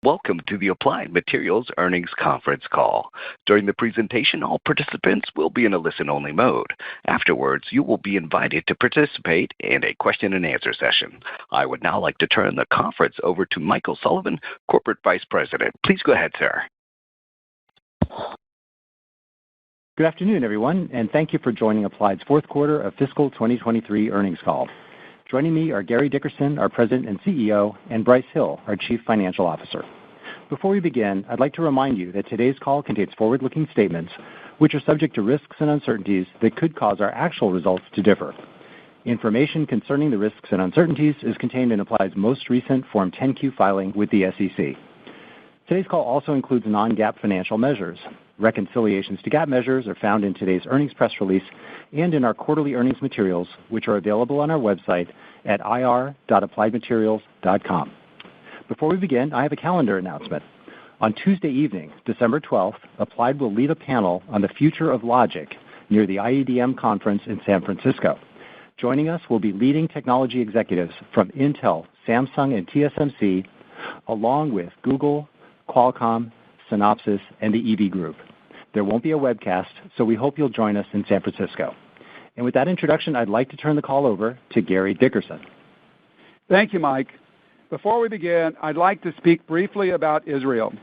Welcome to the Applied Materials Earnings Conference Call. During the presentation, all participants will be in a listen-only mode. Afterwards, you will be invited to participate in a question-and-answer session. I would now like to turn the conference over to Michael Sullivan, Corporate Vice President. Please go ahead, sir. Good afternoon, everyone, and thank you for joining Applied's fourth quarter of fiscal 2023 earnings call. Joining me are Gary Dickerson, our President and CEO, and Brice Hill, our Chief Financial Officer. Before we begin, I'd like to remind you that today's call contains forward-looking statements which are subject to risks and uncertainties that could cause our actual results to differ. Information concerning the risks and uncertainties is contained in Applied's most recent Form 10-Q filing with the SEC. Today's call also includes non-GAAP financial measures. Reconciliations to GAAP measures are found in today's earnings press release and in our quarterly earnings materials, which are available on our website at ir.appliedmaterials.com. Before we begin, I have a calendar announcement. On Tuesday evening, December 12th, Applied will lead a panel on the future of logic near the IEDM conference in San Francisco. Joining us will be leading technology executives from Intel, Samsung, and TSMC, along with Google, Qualcomm, Synopsys, and the EV Group. There won't be a webcast, so we hope you'll join us in San Francisco. And with that introduction, I'd like to turn the call over to Gary Dickerson. Thank you, Mike. Before we begin, I'd like to speak briefly about Israel.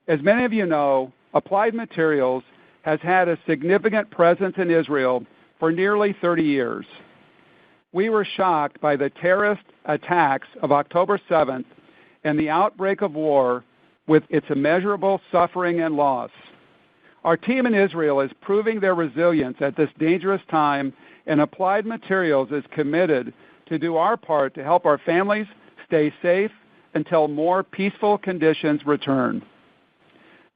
As many of you know, Applied Materials has had a significant presence in Israel for nearly 30 years. We were shocked by the terrorist attacks of October 7th and the outbreak of war with its immeasurable suffering and loss. Our team in Israel is proving their resilience at this dangerous time, and Applied Materials is committed to do our part to help our families stay safe until more peaceful conditions return.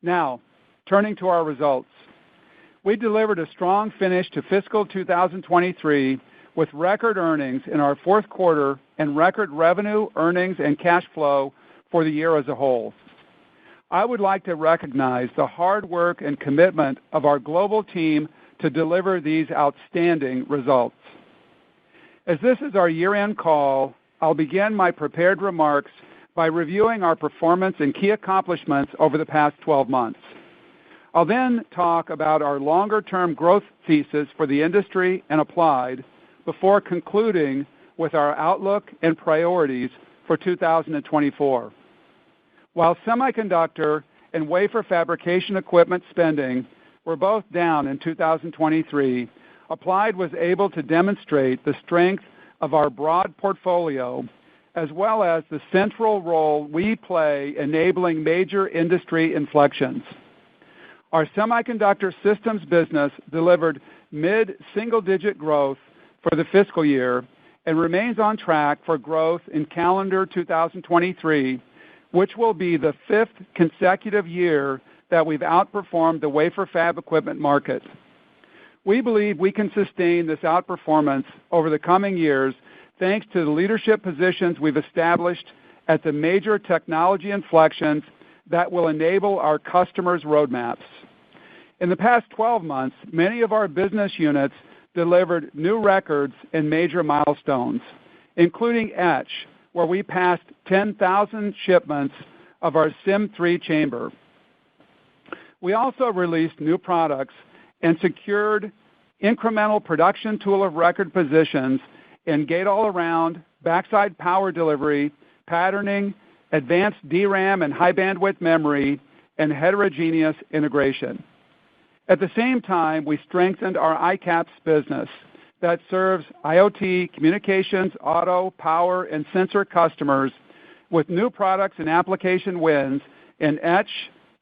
Now, turning to our results. We delivered a strong finish to fiscal 2023 with record earnings in our fourth quarter and record revenue, earnings, and cash flow for the year as a whole. I would like to recognize the hard work and commitment of our global team to deliver these outstanding results. As this is our year-end call, I'll begin my prepared remarks by reviewing our performance and key accomplishments over the past 12 months. I'll then talk about our longer-term growth thesis for the industry and Applied before concluding with our outlook and priorities for 2024. While semiconductor and wafer fabrication equipment spending were both down in 2023, Applied was able to demonstrate the strength of our broad portfolio, as well as the central role we play enabling major industry inflections. Our semiconductor systems business delivered mid-single-digit growth for the fiscal year and remains on track for growth in calendar 2023, which will be the fifth consecutive year that we've outperformed the wafer fab equipment market. We believe we can sustain this outperformance over the coming years thanks to the leadership positions we've established at the major technology inflections that will enable our customers' roadmaps. In the past 12 months, many of our business units delivered new records and major milestones, including etch, where we passed 10,000 shipments of our SIM3 chamber. We also released new products and secured incremental production tool of record positions in gate-all-around, backside power delivery, patterning, advanced DRAM and high-bandwidth memory, and heterogeneous integration. At the same time, we strengthened our ICAPS business that serves IoT, communications, auto, power, and sensor customers with new products and application wins in etch,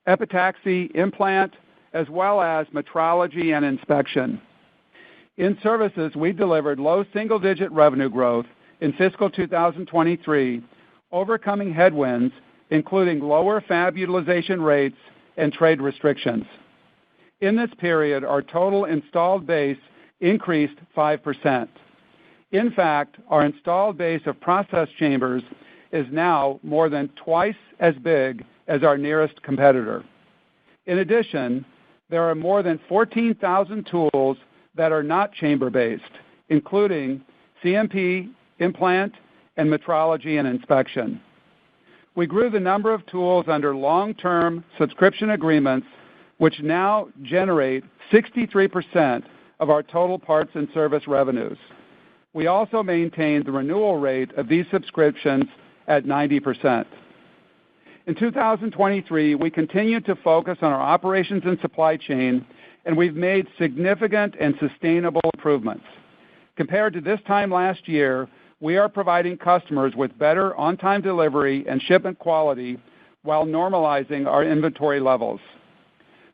epitaxy, implant, as well as metrology and inspection. In services, we delivered low single-digit revenue growth in fiscal 2023, overcoming headwinds, including lower fab utilization rates and trade restrictions. In this period, our total installed base increased 5%. In fact, our installed base of process chambers is now more than twice as big as our nearest competitor. In addition, there are more than 14,000 tools that are not chamber-based, including CMP, implant, and metrology and inspection. We grew the number of tools under long-term subscription agreements, which now generate 63% of our total parts and service revenues. We also maintained the renewal rate of these subscriptions at 90%. In 2023, we continued to focus on our operations and supply chain, and we've made significant and sustainable improvements. Compared to this time last year, we are providing customers with better on-time delivery and shipment quality while normalizing our inventory levels.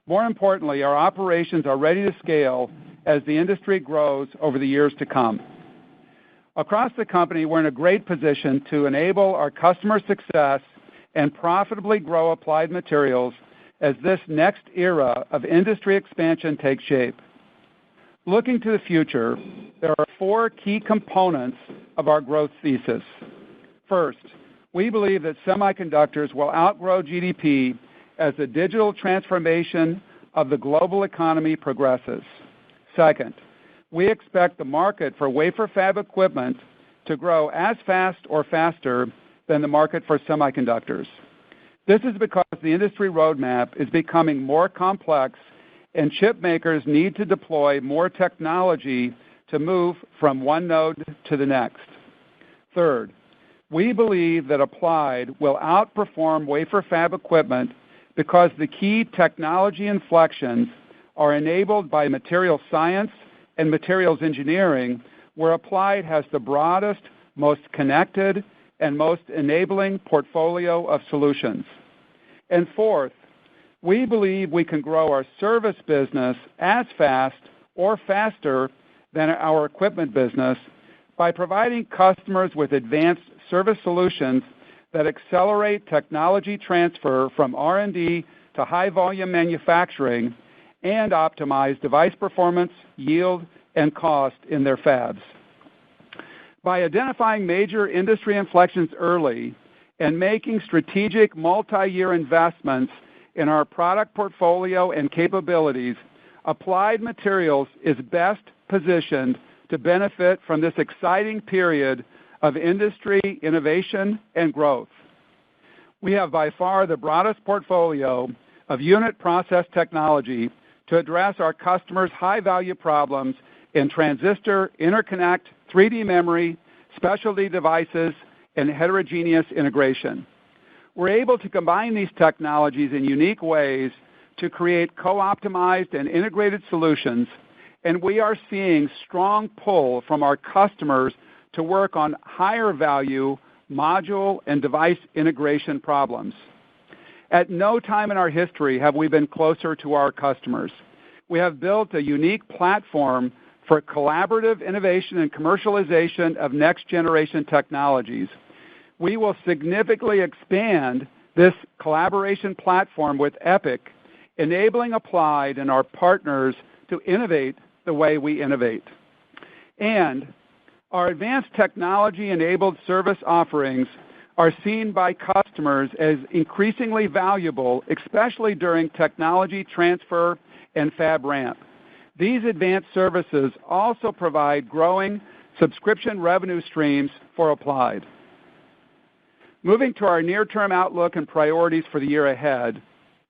More importantly, our operations are ready to scale as the industry grows over the years to come. Across the company, we're in a great position to enable our customer success and profitably grow Applied Materials as this next era of industry expansion takes shape. Looking to the future, there are 4 key components of our growth thesis. First, we believe that semiconductors will outgrow GDP as the digital transformation of the global economy progresses. Second, we expect the market for wafer fab equipment to grow as fast or faster than the market for semiconductors. This is because the industry roadmap is becoming more complex and chip makers need to deploy more technology to move from one node to the next. Third, we believe that Applied will outperform wafer fab equipment because the key technology inflections are enabled by material science and materials engineering, where Applied has the broadest, most connected, and most enabling portfolio of solutions. And fourth, we believe we can grow our service business as fast or faster than our equipment business by providing customers with advanced service solutions that accelerate technology transfer from R&D to high-volume manufacturing and optimize device performance, yield, and cost in their fabs. By identifying major industry inflections early and making strategic multi-year investments in our product portfolio and capabilities, Applied Materials is best positioned to benefit from this exciting period of industry innovation and growth. We have by far the broadest portfolio of unit process technology to address our customers' high-value problems in transistor, interconnect, 3D memory, specialty devices, and heterogeneous integration. We're able to combine these technologies in unique ways to create co-optimized and integrated solutions, and we are seeing strong pull from our customers to work on higher value module and device integration problems. At no time in our history have we been closer to our customers. We have built a unique platform for collaborative innovation and commercialization of next-generation technologies. We will significantly expand this collaboration platform with EPIC, enabling Applied and our partners to innovate the way we innovate. And our advanced technology-enabled service offerings are seen by customers as increasingly valuable, especially during technology transfer and fab ramp. These advanced services also provide growing subscription revenue streams for Applied. Moving to our near-term outlook and priorities for the year ahead,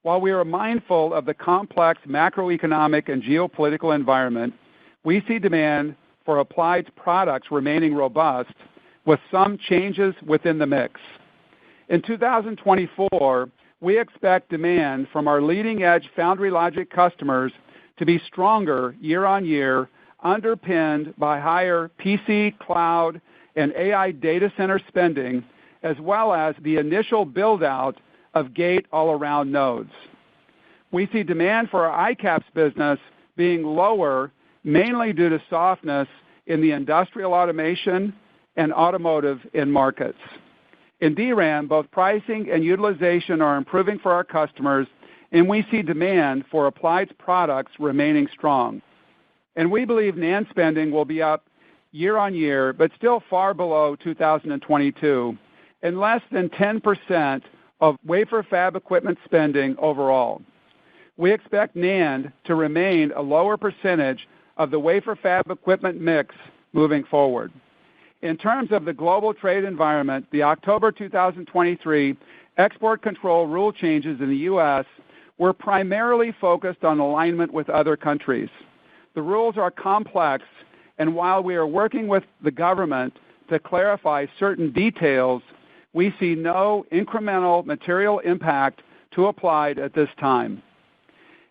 while we are mindful of the complex macroeconomic and geopolitical environment, we see demand for Applied's products remaining robust with some changes within the mix. In 2024, we expect demand from our leading-edge foundry logic customers to be stronger year-on-year, underpinned by higher PC, cloud, and AI data center spending, as well as the initial build-out of gate-all-around nodes. We see demand for our ICAPS business being lower, mainly due to softness in the industrial automation and automotive end markets. In DRAM, both pricing and utilization are improving for our customers, and we see demand for Applied's products remaining strong. And we believe NAND spending will be up year-on-year, but still far below 2022, and less than 10% of wafer fab equipment spending overall. We expect NAND to remain a lower percentage of the wafer fab equipment mix moving forward. In terms of the global trade environment, the October 2023 export control rule changes in the U.S. were primarily focused on alignment with other countries. The rules are complex, and while we are working with the government to clarify certain details, we see no incremental material impact to Applied at this time.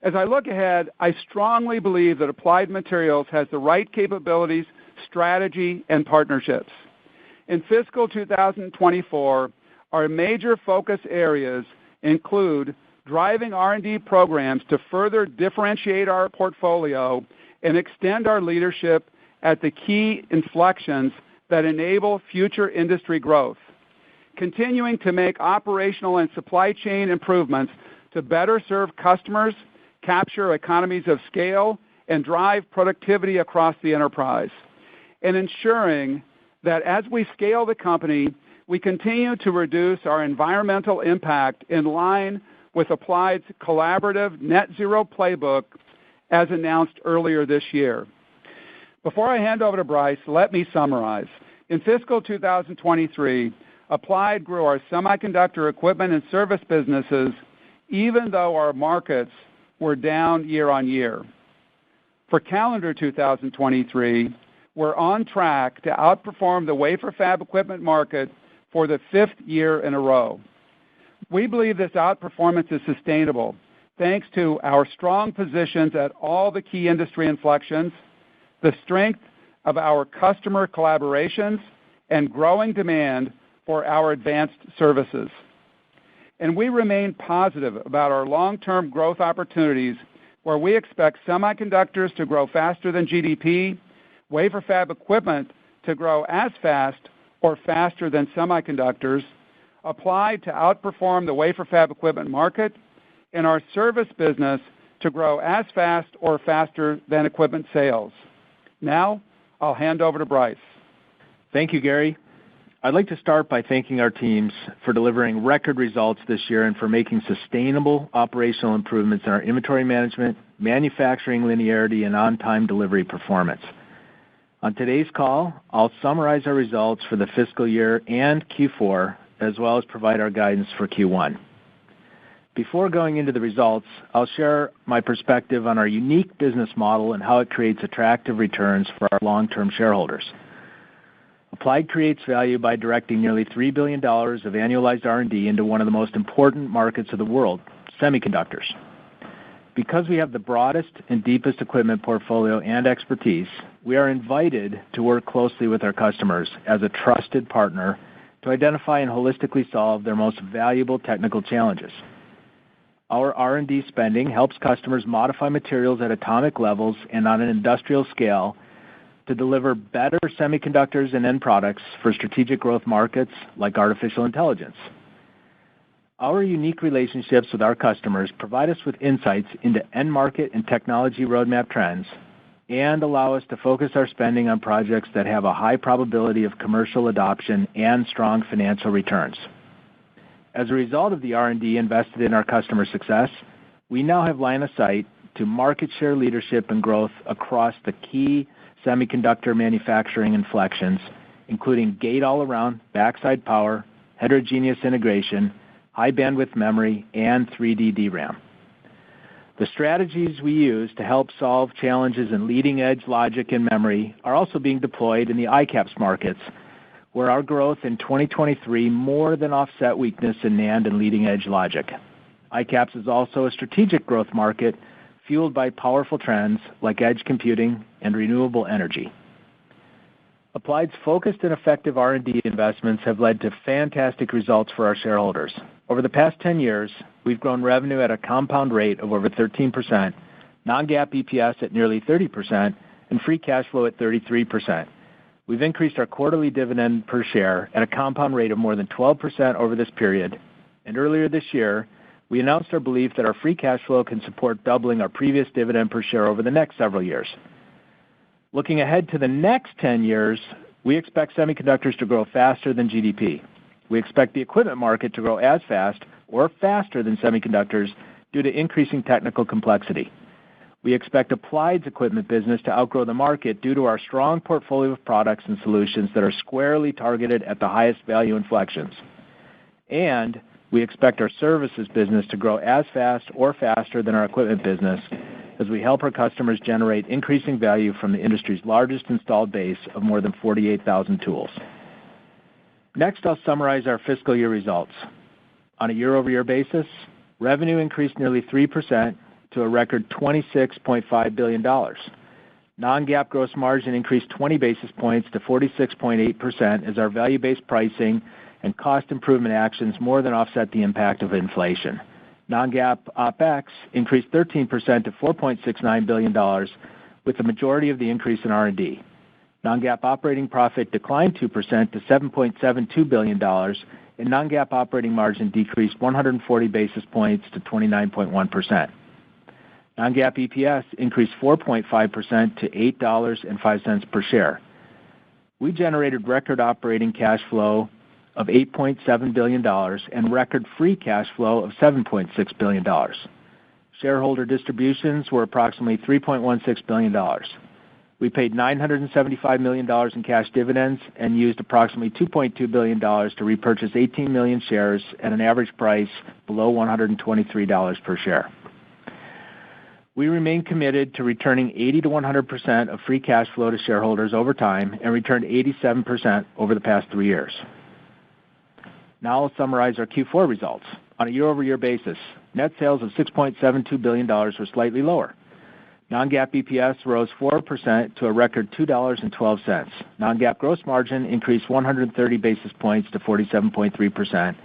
As I look ahead, I strongly believe that Applied Materials has the right capabilities, strategy, and partnerships. In fiscal 2024, our major focus areas include driving R&D programs to further differentiate our portfolio and extend our leadership at the key inflections that enable future industry growth, continuing to make operational and supply chain improvements to better serve customers, capture economies of scale, and drive productivity across the enterprise, and ensuring that as we scale the company, we continue to reduce our environmental impact in line with Applied's collaborative net zero playbook as announced earlier this year. Before I hand over to Brice, let me summarize. In fiscal 2023, Applied grew our semiconductor equipment and service businesses even though our markets were down year on year. For calendar 2023, we're on track to outperform the wafer fab equipment market for the 5th year in a row. We believe this outperformance is sustainable thanks to our strong positions at all the key industry inflections, the strength of our customer collaborations, and growing demand for our advanced services. And we remain positive about our long-term growth opportunities where we expect semiconductors to grow faster than GDP, wafer fab equipment to grow as fast or faster than semiconductors, Applied to outperform the wafer fab equipment market, and our service business to grow as fast or faster than equipment sales. Now, I'll hand over to Brice. Thank you, Gary. I'd like to start by thanking our teams for delivering record results this year and for making sustainable operational improvements in our inventory management, manufacturing linearity, and on-time delivery performance. On today's call, I'll summarize our results for the fiscal year and Q4, as well as provide our guidance for Q1. Before going into the results, I'll share my perspective on our unique business model and how it creates attractive returns for our long-term shareholders. Applied creates value by directing nearly $3 billion of annualized R&D into one of the most important markets of the world, semiconductors. Because we have the broadest and deepest equipment portfolio and expertise, we are invited to work closely with our customers as a trusted partner to identify and holistically solve their most valuable technical challenges. Our R&D spending helps customers modify materials at atomic levels and on an industrial scale to deliver better semiconductors and end products for strategic growth markets like artificial intelligence. Our unique relationships with our customers provide us with insights into end market and technology roadmap trends and allow us to focus our spending on projects that have a high probability of commercial adoption and strong financial returns. As a result of the R&D invested in our customer success, we now have line of sight to market share leadership and growth across the key semiconductor manufacturing inflections, including gate-all-around, backside power, heterogeneous integration, high bandwidth memory, and 3D DRAM. The strategies we use to help solve challenges in leading-edge logic and memory are also being deployed in the ICAPS markets, where our growth in 2023 more than offset weakness in NAND and leading-edge logic. ICAPS is also a strategic growth market fueled by powerful trends like edge computing and renewable energy. Applied's focused and effective R&D investments have led to fantastic results for our shareholders. Over the past 10 years, we've grown revenue at a compound rate of over 13%, non-GAAP EPS at nearly 30%, and free cash flow at 33%. We've increased our quarterly dividend per share at a compound rate of more than 12% over this period, and earlier this year, we announced our belief that our free cash flow can support doubling our previous dividend per share over the next several years. Looking ahead to the next 10 years, we expect semiconductors to grow faster than GDP. We expect the equipment market to grow as fast or faster than semiconductors due to increasing technical complexity. We expect Applied's equipment business to outgrow the market due to our strong portfolio of products and solutions that are squarely targeted at the highest value inflections. And we expect our services business to grow as fast or faster than our equipment business as we help our customers generate increasing value from the industry's largest installed base of more than 48,000 tools. Next, I'll summarize our fiscal year results. On a year-over-year basis, revenue increased nearly 3% to a record $26.5 billion. Non-GAAP gross margin increased 20 basis points to 46.8% as our value-based pricing and cost improvement actions more than offset the impact of inflation. Non-GAAP OpEx increased 13% to $4.69 billion, with the majority of the increase in R&D. Non-GAAP operating profit declined 2% to $7.72 billion, and non-GAAP operating margin decreased 140 basis points to 29.1%. Non-GAAP EPS increased 4.5% to $8.05 per share. We generated record operating cash flow of $8.7 billion and record free cash flow of $7.6 billion. Shareholder distributions were approximately $3.16 billion. We paid $975 million in cash dividends and used approximately $2.2 billion to repurchase 18 million shares at an average price below $123 per share. We remain committed to returning 80 to 100% of free cash flow to shareholders over time and returned 87% over the past 3 years. Now I'll summarize our Q4 results. On a year-over-year basis, net sales of $6.72 billion were slightly lower. Non-GAAP EPS rose 4% to a record $2.12. Non-GAAP gross margin increased 130 basis points to 47.3%,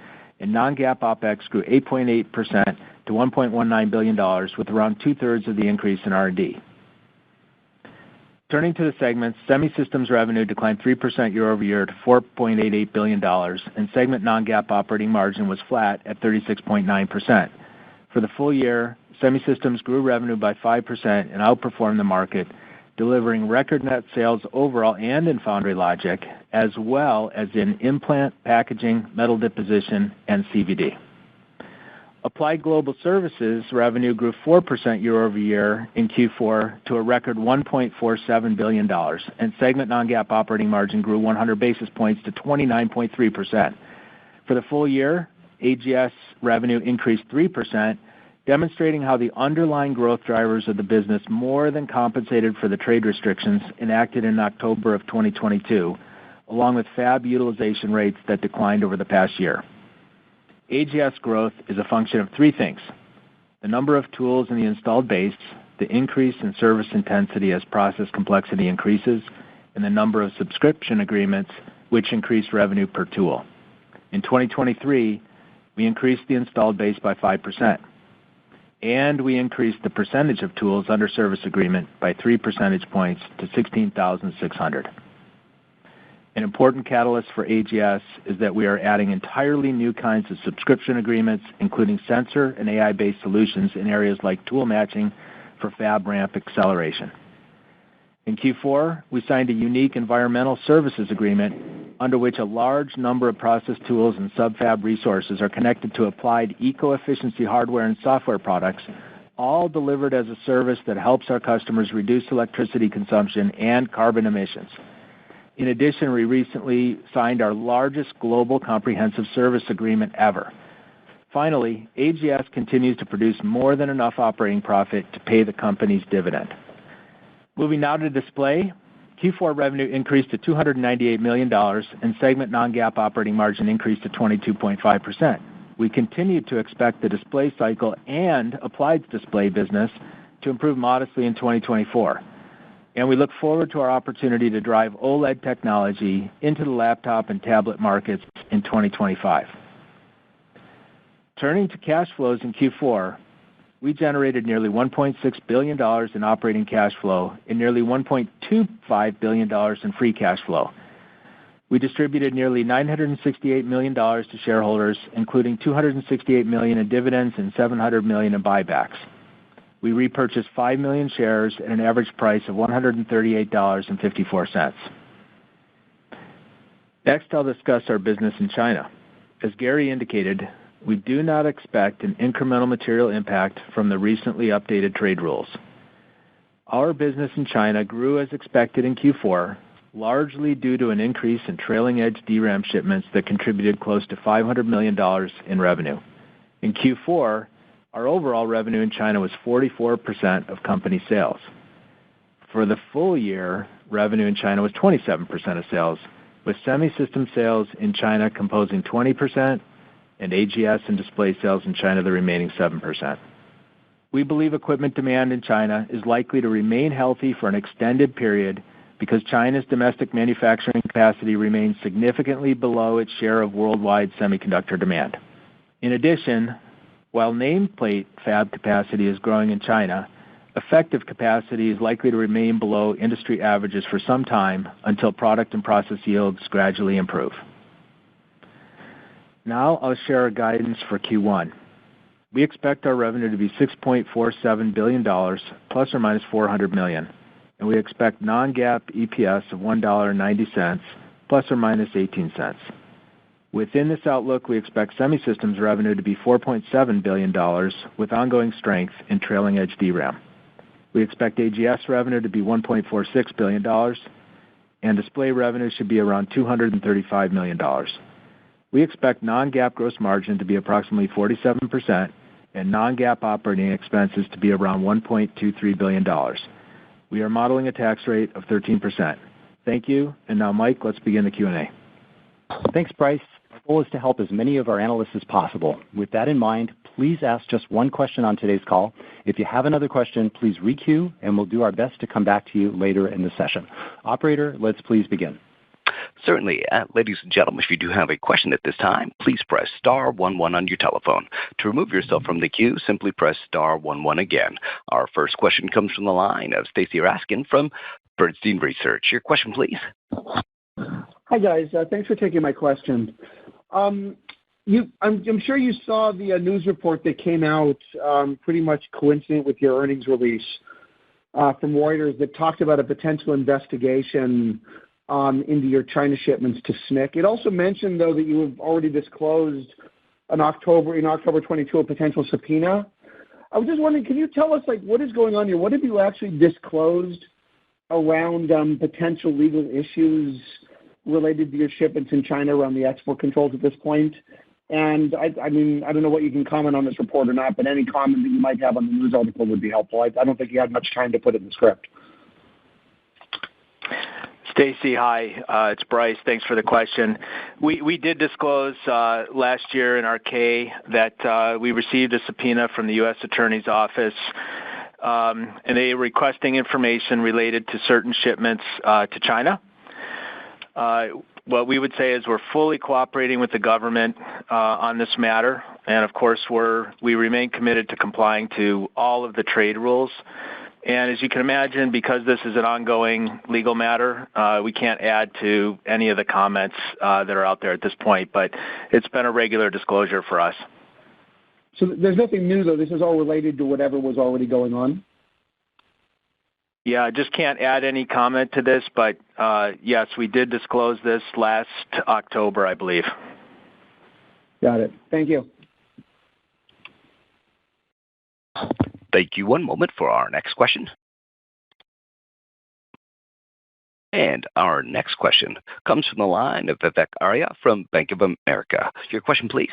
and non-GAAP OpEx grew 8.8% to $1.19 billion, with around two-thirds of the increase in R&D. Turning to the segments, Semi Systems revenue declined 3% year-over-year to $4.88 billion, and segment non-GAAP operating margin was flat at 36.9%. For the full year, Semi Systems grew revenue by 5% and outperformed the market, delivering record net sales overall and in foundry logic, as well as in implant, packaging, metal deposition, and CVD. Applied Global Services revenue grew 4% year-over-year in Q4 to a record $1.47 billion, and segment non-GAAP operating margin grew 100 basis points to 29.3%. For the full year, AGS revenue increased 3%, demonstrating how the underlying growth drivers of the business more than compensated for the trade restrictions enacted in October of 2022, along with fab utilization rates that declined over the past year. AGS growth is a function of three things: the number of tools in the installed base, the increase in service intensity as process complexity increases, and the number of subscription agreements, which increased revenue per tool. In 2023, we increased the installed base by 5%, and we increased the percentage of tools under service agreement by 3 percentage points to 16,600. An important catalyst for AGS is that we are adding entirely new kinds of subscription agreements, including sensor and AI-based solutions in areas like tool matching for fab ramp acceleration. In Q4, we signed a unique environmental services agreement under which a large number of process tools and sub-fab resources are connected to Applied eco-efficiency hardware and software products, all delivered as a service that helps our customers reduce electricity consumption and carbon emissions. In addition, we recently signed our largest global comprehensive service agreement ever. Finally, AGS continues to produce more than enough operating profit to pay the company's dividend. Moving now to display, Q4 revenue increased to $298 million, and segment non-GAAP operating margin increased to 22.5%. We continue to expect the display cycle and Applied's display business to improve modestly in 2024. And we look forward to our opportunity to drive OLED technology into the laptop and tablet markets in 2025. Turning to cash flows in Q4, we generated nearly $1.6 billion in operating cash flow and nearly $1.25 billion in free cash flow. We distributed nearly $968 million to shareholders, including $268 million in dividends and $700 million in buybacks. We repurchased 5 million shares at an average price of $138.54. Next, I'll discuss our business in China. As Gary indicated, we do not expect an incremental material impact from the recently updated trade rules. Our business in China grew as expected in Q4, largely due to an increase in trailing-edge DRAM shipments that contributed close to $500 million in revenue. In Q4, our overall revenue in China was 44% of company sales. For the full year, revenue in China was 27% of sales, with semi-system sales in China composing 20% and AGS and display sales in China the remaining 7%. We believe equipment demand in China is likely to remain healthy for an extended period because China's domestic manufacturing capacity remains significantly below its share of worldwide semiconductor demand. In addition, while nameplate fab capacity is growing in China, effective capacity is likely to remain below industry averages for some time until product and process yields gradually improve. Now I'll share our guidance for Q1. We expect our revenue to be $6.47 billion, plus or minus $400 million, and we expect non-GAAP EPS of $1.90, plus or minus 18 cents. Within this outlook, we expect semi-systems revenue to be $4.7 billion, with ongoing strength in trailing-edge DRAM. We expect AGS revenue to be $1.46 billion, and display revenue should be around $235 million. We expect non-GAAP gross margin to be approximately 47% and non-GAAP operating expenses to be around $1.23 billion. We are modeling a tax rate of 13%. Thank you, and now, Mike, let's begin the Q&A. Thanks, Bryce. Our goal is to help as many of our analysts as possible. With that in mind, please ask just one question on today's call. If you have another question, please re-queue, and we'll do our best to come back to you later in the session. Operator, let's please begin. Certainly. Ladies and gentlemen, if you do have a question at this time, please press star 11 on your telephone. To remove yourself from the queue, simply press star 11 again. Our first question comes from the line of Stacy Raskin from Bernstein Research. Your question, please. Hi, guys. Thanks for taking my question. I'm sure you saw the news report that came out pretty much coincident with your earnings release from Reuters that talked about a potential investigation into your China shipments to SMIC. It also mentioned, though, that you have already disclosed in October 22 a potential subpoena. I was just wondering, can you tell us, what is going on here? What have you actually disclosed around potential legal issues related to your shipments in China around the export controls at this point? And I don't know what you can comment on this report or not, but any comment that you might have on the news article would be helpful. I don't think you had much time to put it in the script. Stacy, hi. It's Bryce. Thanks for the question. We did disclose last year in our K that we received a subpoena from the U.S. Attorney's Office, and they were requesting information related to certain shipments to China. What we would say is we're fully cooperating with the government on this matter, and of course we remain committed to complying to all of the trade rules. And as you can imagine, because this is an ongoing legal matter, we can't add to any of the comments that are out there at this point, but it's been a regular disclosure for us. So there's nothing new, though? This is all related to whatever was already going on? Yeah, I just can't add any comment to this, but yes, we did disclose this last October, I believe. Got it. Thank you. Thank you. One moment for our next question. And our next question comes from the line of Vivek Arya from Bank of America. Your question, please.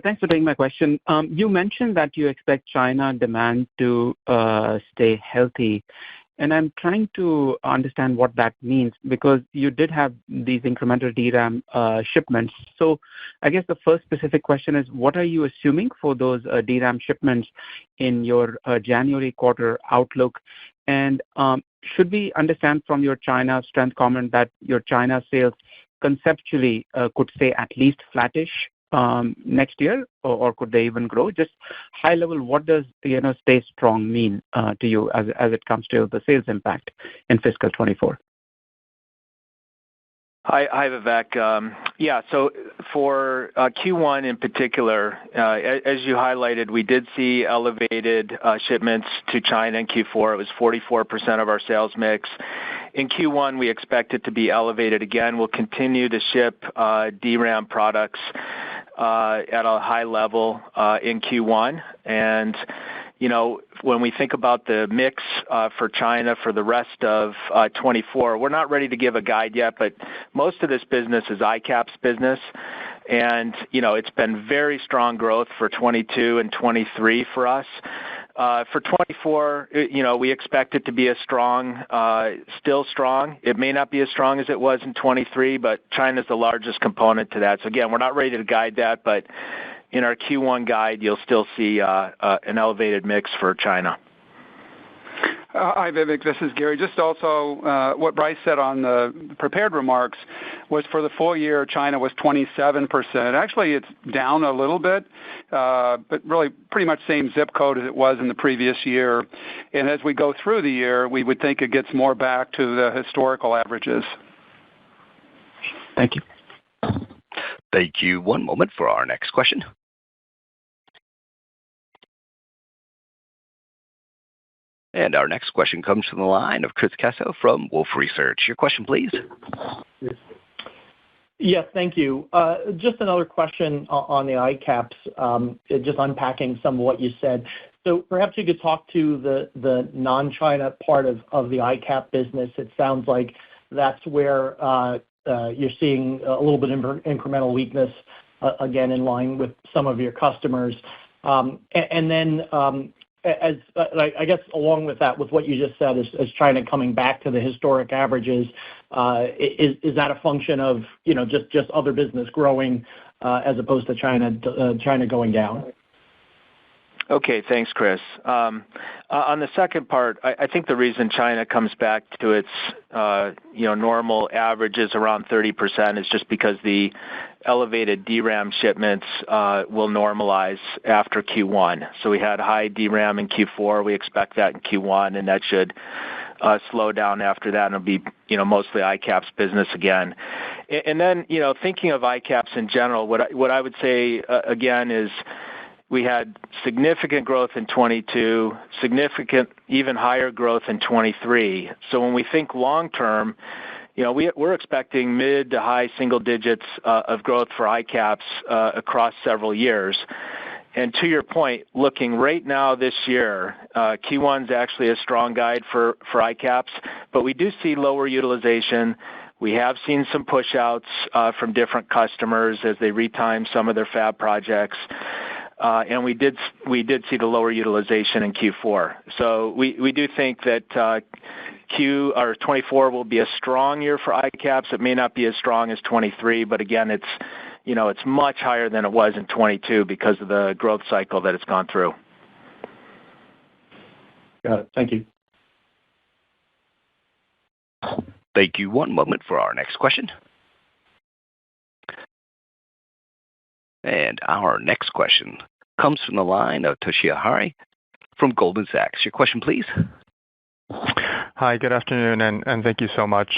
Thanks for taking my question. You mentioned that you expect China demand to stay healthy, and I'm trying to understand what that means because you did have these incremental DRAM shipments. So I guess the first specific question is, what are you assuming for those DRAM shipments in your January quarter outlook? And should we understand from your China strength comment that your China sales conceptually could stay at least flattish next year, or could they even grow? Just high level, what does stay strong mean to you as it comes to the sales impact in fiscal 24? Hi, Vivek. Yeah, so for Q1 in particular, as you highlighted, we did see elevated shipments to China in Q4. It was 44% of our sales mix. In Q1, we expect it to be elevated again. We'll continue to ship DRAM products at a high level in Q1. And when we think about the mix for China for the rest of 24, we're not ready to give a guide yet, but most of this business is ICAPS business. And, it's been very strong growth for 22 and 23 for us. For 24, we expect it to be still strong. It may not be as strong as it was in 23, but China's the largest component to that. So again, we're not ready to guide that, but in our Q1 guide, you'll still see an elevated mix for China. Hi, Vivek. This is Gary. Just also what Brice said on the prepared remarks was for the full year, China was 27%. Actually, it's down a little bit, but really pretty much same zip code as it was in the previous year. And as we go through the year, we would think it gets more back to the historical averages. Thank you. Thank you. One moment for our next question. And our next question comes from the line of Chris Caso from Wolfe Research. Your question, please. Yes, thank you. Just another question on the ICAPS, just unpacking some of what you said. So perhaps you could talk to the non-China part of the ICAP business. It sounds like that's where you're seeing a little bit of incremental weakness, again, in line with some of your customers. And then I guess along with that, with what you just said, is China coming back to the historic averages, is that a function of, just other business growing as opposed to China going down? Okay, thanks, Chris. On the second part, I think the reason China comes back to its normal averages around 30% is just because the elevated DRAM shipments will normalize after Q1. So we had high DRAM in Q4. We expect that in Q1, and that should slow down after that, and it'll be mostly ICAPS business again. And then thinking of ICAPS in general, what I would say again is we had significant growth in 22, significant, even higher growth in 23. So when we think long term, we're expecting mid to high single digits of growth for ICAPS across several years. And to your point, looking right now this year, Q1 is actually a strong guide for ICAPS, but we do see lower utilization. We have seen some push-outs from different customers as they retime some of their fab projects. And we did see the lower utilization in Q4. So we do think that 24 will be a strong year for ICAPS. It may not be as strong as 23, but again, it's much higher than it was in 22 because of the growth cycle that it's gone through. Got it. Thank you. Thank you. One moment for our next question. And our next question comes from the line of Toshiya Hari from Goldman Sachs. Your question, please. Hi, good afternoon, and thank you so much.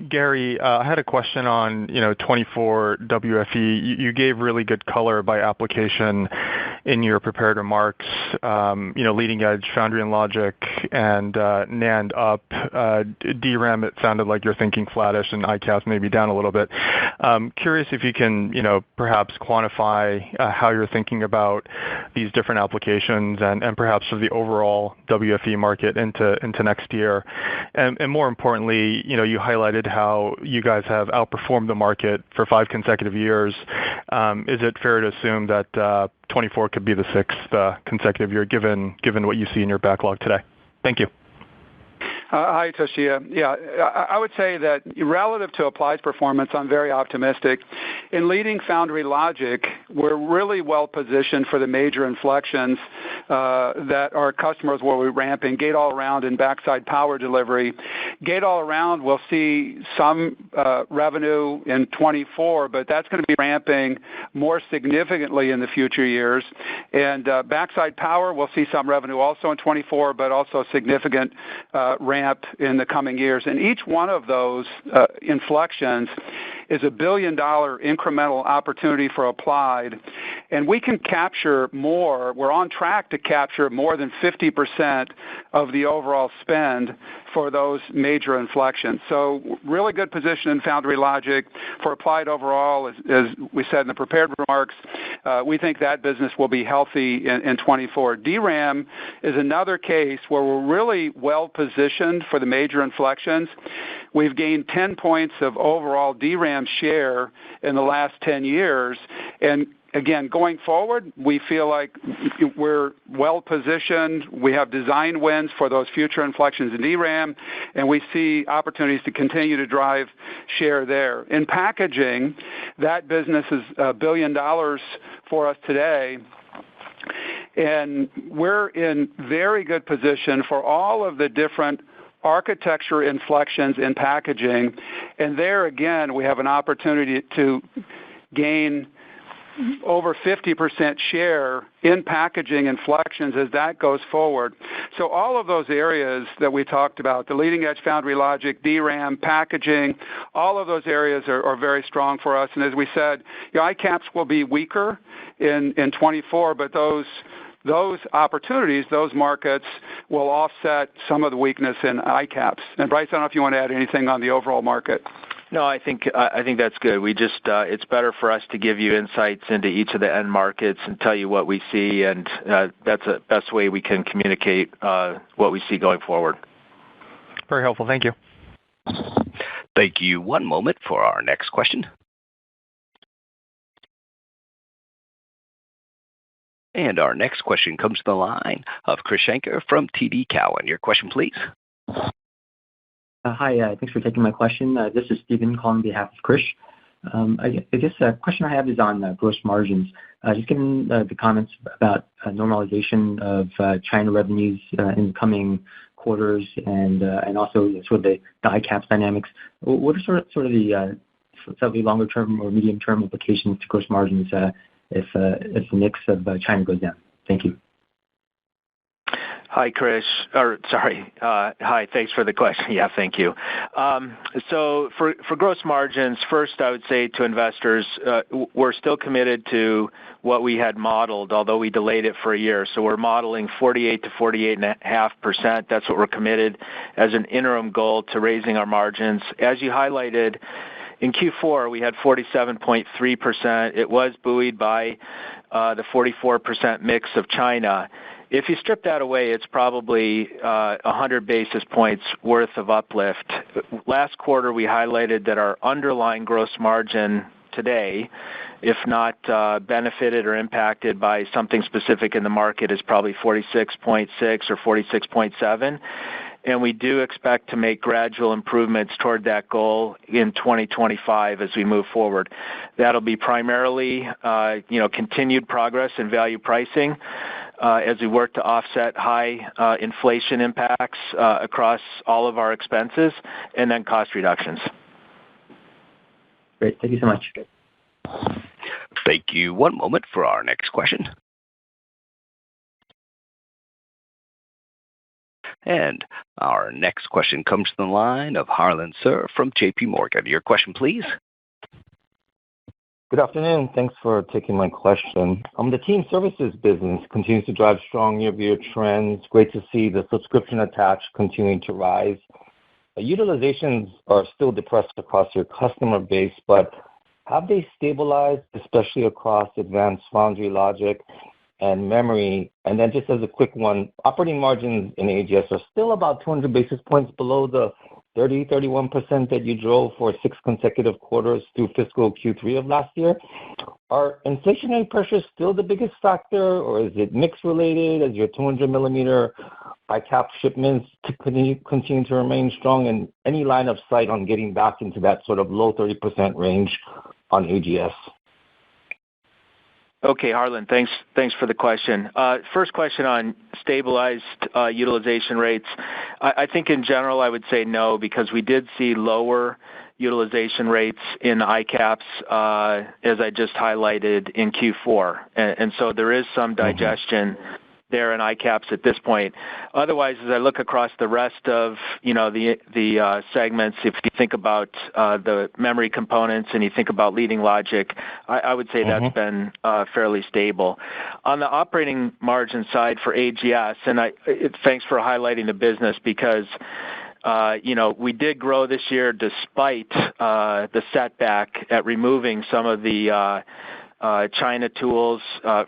Gary, I had a question on 24 WFE. You gave really good color by application in your prepared remarks. Leading edge, foundry and logic, and NAND up. DRAM, it sounded like you're thinking flattish, and ICAPS maybe down a little bit. Curious if you can perhaps quantify how you're thinking about these different applications and perhaps for the overall WFE market into next year. And more importantly, you highlighted how you guys have outperformed the market for 5 consecutive years. Is it fair to assume that 24 could be the 6th consecutive year given what you see in your backlog today? Thank you. Hi, Toshiya. Yeah, I would say that relative to Applied's performance, I'm very optimistic. In leading foundry logic, we're really well positioned for the major inflections that our customers will be ramping gate-all-around and backside power delivery. Gate-all-around will see some revenue in 24, but that's going to be ramping more significantly in the future years. And backside power will see some revenue also in 24, but also significant ramp in the coming years. And each one of those inflections is a $1 billion incremental opportunity for Applied, and we can capture more. We're on track to capture more than 50% of the overall spend for those major inflections. So really good position in foundry logic. For Applied overall, as we said in the prepared remarks, we think that business will be healthy in 24. DRAM is another case where we're really well positioned for the major inflections. We've gained 10 points of overall DRAM share in the last 10 years, and again, going forward, we feel like we're well positioned. We have design wins for those future inflections in DRAM, and we see opportunities to continue to drive share there. In packaging, that business is $1 billion for us today, and we're in very good position for all of the different architecture inflections in packaging, and there again, we have an opportunity to gain over 50% share in packaging inflections as that goes forward. So all of those areas that we talked about, the leading edge foundry logic, DRAM, packaging, all of those areas are very strong for us. And as we said, ICAPS will be weaker in 24, but those opportunities, those markets will offset some of the weakness in ICAPS. And Bryce, I don't know if you want to add anything on the overall market. No, I think that's good. We just it's better for us to give you insights into each of the end markets and tell you what we see, and that's the best way we can communicate what we see going forward. Very helpful. Thank you. Thank you. One moment for our next question. And our next question comes to the line of Krish Sankar from TD Cowen. Your question, please. Hi, thanks for taking my question. This is Stephen calling on behalf of Krish. I guess a question I have is on gross margins. Just given the comments about normalization of China revenues in coming quarters and also sort of the ICAPS dynamics, what are sort of the slightly longer term or medium term implications to gross margins if the mix of China goes down? Thank you. Hi, Krish. Hi, thanks for the question. Yeah, thank you. So for gross margins, first I would say to investors, we're still committed to what we had modeled, although we delayed it for a year. So we're modeling 48 to 48.5%. That's what we're committed as an interim goal to raising our margins. As you highlighted, in Q4, we had 47.3%. It was buoyed by the 44% mix of China. If you strip that away, it's probably 100 basis points worth of uplift. Last quarter, we highlighted that our underlying gross margin today, if not benefited or impacted by something specific in the market, is probably 46.6 or 46.7. And we do expect to make gradual improvements toward that goal in 2025 as we move forward. That'll be primarily, continued progress in value pricing as we work to offset high inflation impacts across all of our expenses, and then cost reductions. Great. Thank you so much. Thank you. One moment for our next question. And our next question comes from the line of Harlan Sur from J.P. Morgan. Your question, please. Good afternoon. Thanks for taking my question. The team services business continues to drive strong year-over-year trends. Great to see the subscription attach continuing to rise. Utilizations are still depressed across your customer base, but have they stabilized, especially across advanced foundry logic and memory? And then just as a quick one, operating margins in AGS are still about 200 basis points below the 31% that you drove for 6 consecutive quarters through fiscal Q3 of last year. Are inflationary pressures still the biggest factor, or is it mix related as your 200 millimeter ICAPS shipments to continue to remain strong, and any line of sight on getting back into that sort of low 30% range on AGS? Okay, Harlan, thanks for the question. First question on stabilized utilization rates. I think in general I would say no, because we did see lower utilization rates in ICAPS, as I just highlighted in Q4. And so there is some digestion there in ICAPS at this point. Otherwise, as I look across the rest of, the segments, if you think about the memory components and you think about leading logic, I would say that's been fairly stable. On the operating margin side for AGS, and thanks for highlighting the business because we did grow this year despite the setback at removing some of the China tools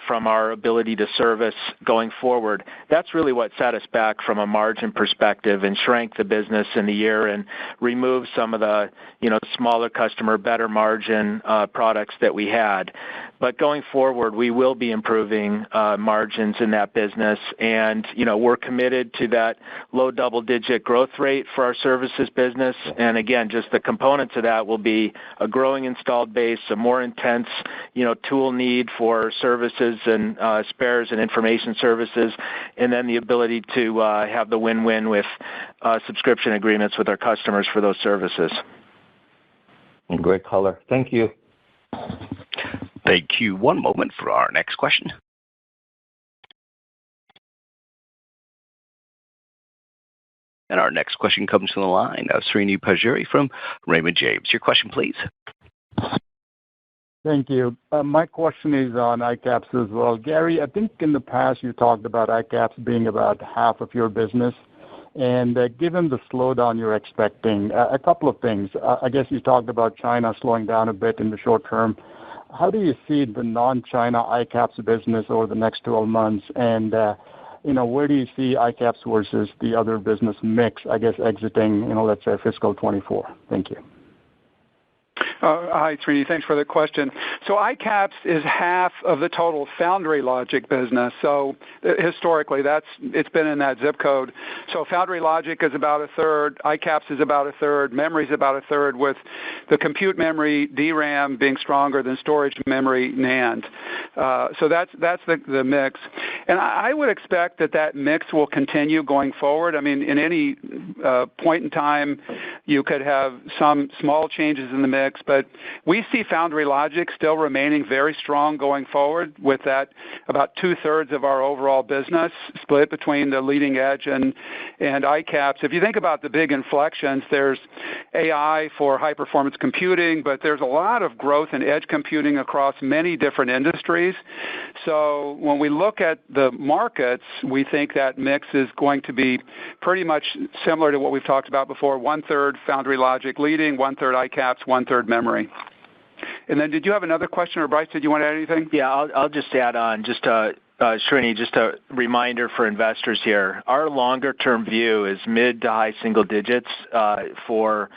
from our ability to service going forward. That's really what set us back from a margin perspective and shrank the business in the year and removed some of the smaller customer, better margin products that we had. But going forward, we will be improving margins in that business, and we're committed to that low double-digit growth rate for our services business. And again, just the components of that will be a growing installed base, a more intense tool need for services and spares and information services, and then the ability to have the win-win with subscription agreements with our customers for those services. Great color. Thank you. Thank you. One moment for our next question. And our next question comes from the line of Srini Pajjuri from Raymond James. Your question, please. Thank you. My question is on ICAPS as well. Gary, I think in the past you talked about ICAPS being about half of your business. And given the slowdown you're expecting, a couple of things. I guess you talked about China slowing down a bit in the short term. How do you see the non-China ICAPS business over the next 12 months? And, where do you see ICAPS versus the other business mix, I guess, exiting, let's say, fiscal 24? Thank you. Hi, Srini. Thanks for the question. So ICAPS is half of the total foundry logic business. So historically, it's been in that zip code. So foundry logic is about a third, ICAPS is about a third, memory is about a third, with the compute memory DRAM being stronger than storage memory NAND. So that's the mix. And I would expect that mix will continue going forward. I mean, in any point in time, you could have some small changes in the mix, but we see foundry logic still remaining very strong going forward, with that about two-thirds of our overall business split between the leading edge and ICAPS. If you think about the big inflections, there's AI for high-performance computing, but there's a lot of growth in edge computing across many different industries. So when we look at the markets, we think that mix is going to be pretty much similar to what we've talked about before: one-third foundry logic leading, one-third ICAPS, one-third memory. And then did you have another question, or Bryce, did you want to add anything? Yeah, I'll just add on, Srini, just a reminder for investors here. Our longer-term view is mid to high single digits for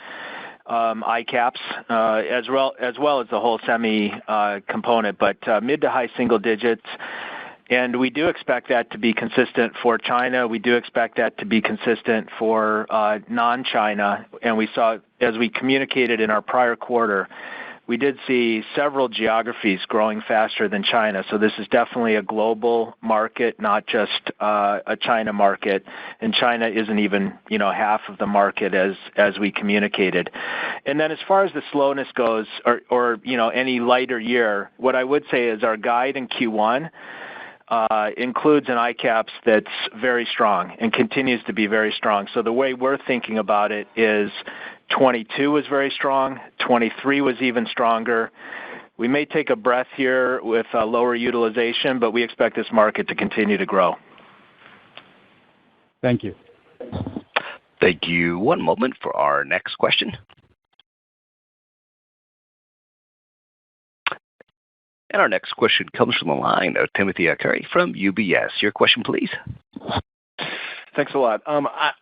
ICAPS, as well as the whole semi component, but mid to high single digits. And we do expect that to be consistent for China. We do expect that to be consistent for non-China. And we saw, as we communicated in our prior quarter, we did see several geographies growing faster than China. So this is definitely a global market, not just a China market. And China isn't even, half of the market as we communicated. And then as far as the slowness goes, or any lighter year, what I would say is our guide in Q1 includes an ICAPS that's very strong and continues to be very strong. So the way we're thinking about it is 22 was very strong, 23 was even stronger. We may take a breath here with lower utilization, but we expect this market to continue to grow. Thank you. Thank you. One moment for our next question. And our next question comes from the line of Timothy Arcuri from UBS. Your question, please. Thanks a lot.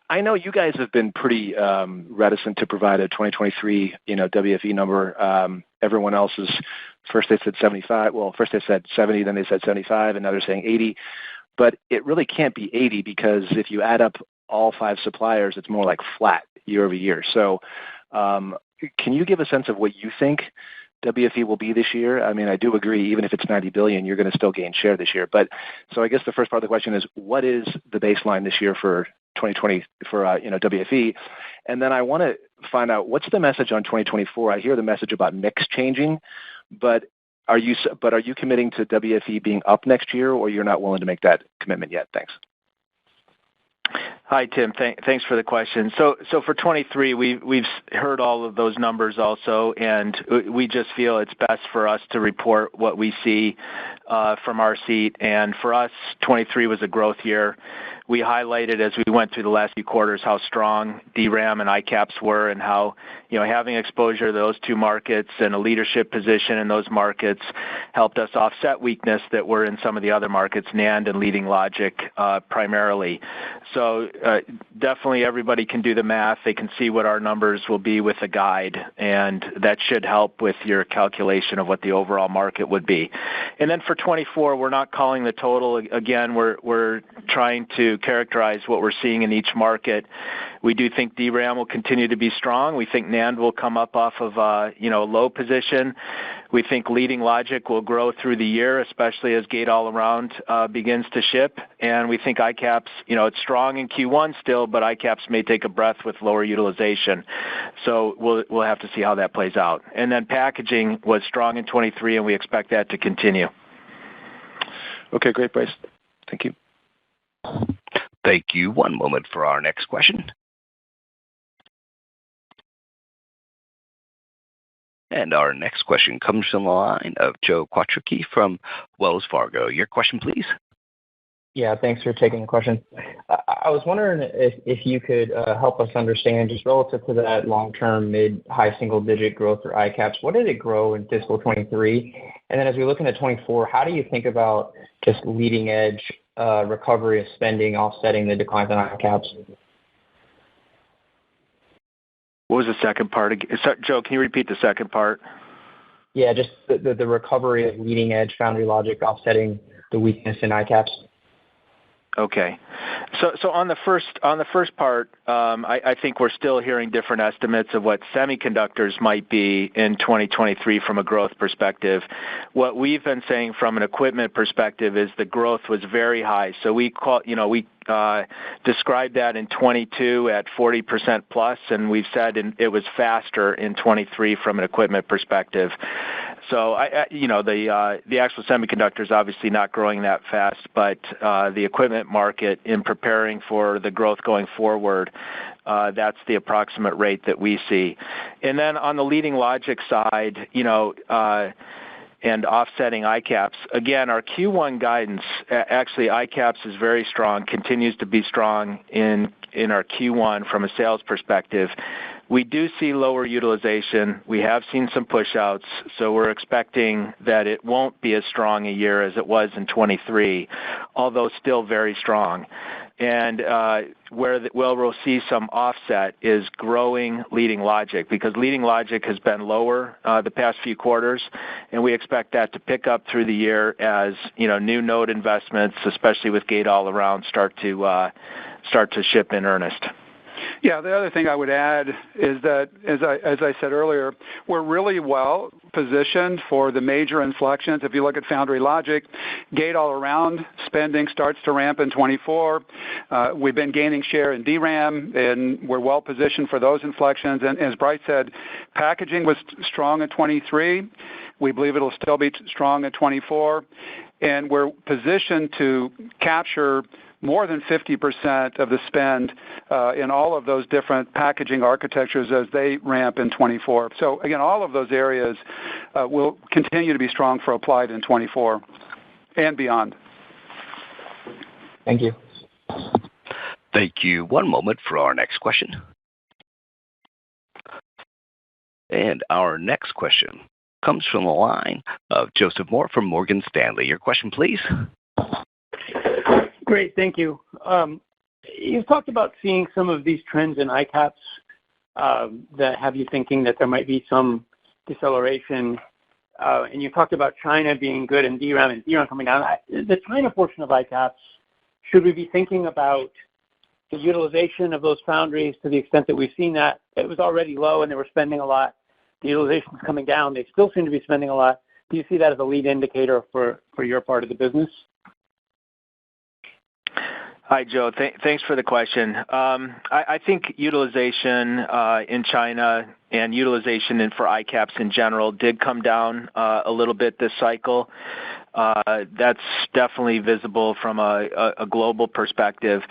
I know you guys have been pretty reticent to provide a 2023, WFE number. Everyone else is, first they said 75. Well, first they said 70, then they said 75, and now they're saying 80. But it really can't be 80 because if you add up all five suppliers, it's more like flat year over year. So can you give a sense of what you think WFE will be this year? I mean, I do agree, even if it's $90 billion, you're going to still gain share this year. But so I guess the first part of the question is, what is the baseline this year for 2020 for WFE? And then I want to find out, what's the message on 2024? I hear the message about mix changing, but Are you committing to WFE being up next year, or you're not willing to make that commitment yet? Thanks. Hi, Tim. Thanks for the question. So for 23, we've heard all of those numbers also, and we just feel it's best for us to report what we see from our seat. And for us, 23 was a growth year. We highlighted as we went through the last few quarters how strong DRAM and ICAPS were, and how having exposure to those two markets and a leadership position in those markets helped us offset weakness that were in some of the other markets, NAND and leading logic primarily. So definitely everybody can do the math. They can see what our numbers will be with a guide, and that should help with your calculation of what the overall market would be. And then for 24, we're not calling the total. Again, we're trying to characterize what we're seeing in each market. We do think DRAM will continue to be strong. We think NAND will come up off of a low position. We think leading logic will grow through the year, especially as gate-all-around begins to ship. And we think ICAPS, it's strong in Q1 still, but ICAPS may take a breath with lower utilization. So we'll have to see how that plays out. And then packaging was strong in 23, and we expect that to continue. Okay, great, Brice. Thank you. Thank you. One moment for our next question. And our next question comes from the line of Joe Quatrochi from Wells Fargo. Your question, please. Yeah, thanks for taking the question. I was wondering if you could help us understand, just relative to that long-term mid-high single-digit growth for ICAPS, what did it grow in fiscal 23? And then as we look into 24, how do you think about just leading-edge recovery of spending offsetting the declines in ICAPS? What was the second part? Joe, can you repeat the second part? Yeah, just the recovery of leading-edge foundry logic offsetting the weakness in ICAPS. Okay. So on the first part, I think we're still hearing different estimates of what semiconductors might be in 2023 from a growth perspective. What we've been saying from an equipment perspective is the growth was very high. So we described that in 22 at 40% plus, and we've said it was faster in 23 from an equipment perspective. So the actual semiconductor is obviously not growing that fast, but the equipment market, in preparing for the growth going forward, that's the approximate rate that we see. And then on the leading logic side, and offsetting ICAPS, again, our Q1 guidance, actually ICAPS is very strong, continues to be strong in our Q1 from a sales perspective. We do see lower utilization. We have seen some push-outs, so we're expecting that it won't be as strong a year as it was in 23, although still very strong. And where we'll see some offset is growing leading logic, because leading logic has been lower the past few quarters, and we expect that to pick up through the year as new node investments, especially with gate-all-around, start to ship in earnest. Yeah, the other thing I would add is that, as I said earlier, we're really well positioned for the major inflections. If you look at foundry logic, gate-all-around spending starts to ramp in 24. We've been gaining share in DRAM, and we're well positioned for those inflections. And as Brice said, packaging was strong at 23. We believe it'll still be strong at 24. And we're positioned to capture more than 50% of the spend in all of those different packaging architectures as they ramp in 24. So again, all of those areas will continue to be strong for Applied in 24 and beyond. Thank you. Thank you. One moment for our next question. And our next question comes from the line of Joseph Moore from Morgan Stanley. Your question, please. Great, thank you. You've talked about seeing some of these trends in ICAPS that have you thinking that there might be some deceleration, and you talked about China being good and DRAM coming down. The China portion of ICAPS, should we be thinking about the utilization of those foundries to the extent that we've seen that it was already low and they were spending a lot? The utilization is coming down. They still seem to be spending a lot. Do you see that as a lead indicator for your part of the business? Hi, Joe. Thanks for the question. I think utilization in China and utilization for ICAPS in general did come down a little bit this cycle. That's definitely visible from a global perspective.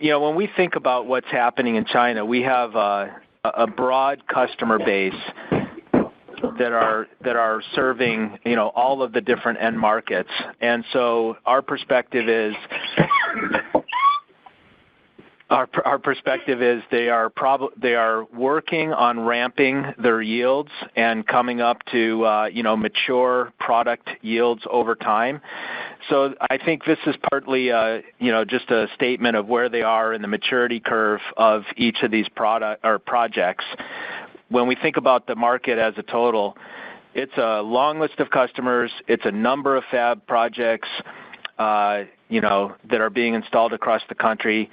When we think about what's happening in China, we have a broad customer base that are serving all of the different end markets, and so our perspective is they are working on ramping their yields and coming up to mature product yields over time. So I think this is partly just a statement of where they are in the maturity curve of each of these projects. When we think about the market as a total, it's a long list of customers. It's a number of fab projects, that are being installed across the country.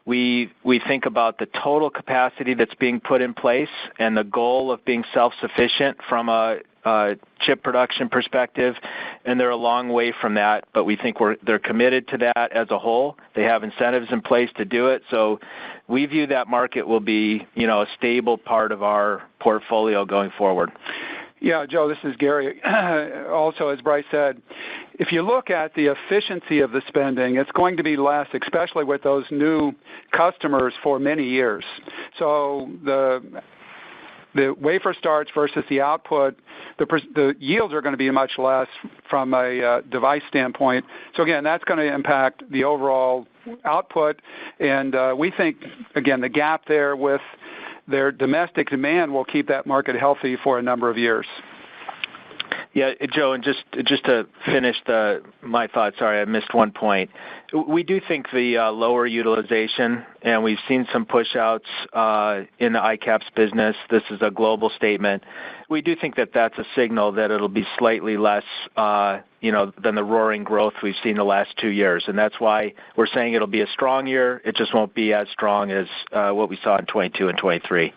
We think about the total capacity that's being put in place and the goal of being self-sufficient from a chip production perspective, and they're a long way from that, but we think they're committed to that as a whole. They have incentives in place to do it, so we view that market will be a stable part of our portfolio going forward. Yeah, Joe, this is Gary. Also, as Bryce said, if you look at the efficiency of the spending, it's going to be less, especially with those new customers for many years. So the wafer starts versus the output, the yields are going to be much less from a device standpoint. So again, that's going to impact the overall output, and we think, again, the gap there with their domestic demand will keep that market healthy for a number of years. Yeah, Joe, and just to finish my thoughts, sorry, I missed one point. We do think the lower utilization, and we've seen some push-outs in the ICAPS business. This is a global statement. We do think that that's a signal that it'll be slightly less than the roaring growth we've seen the last 2 years, and that's why we're saying it'll be a strong year. It just won't be as strong as what we saw in 22 and 23.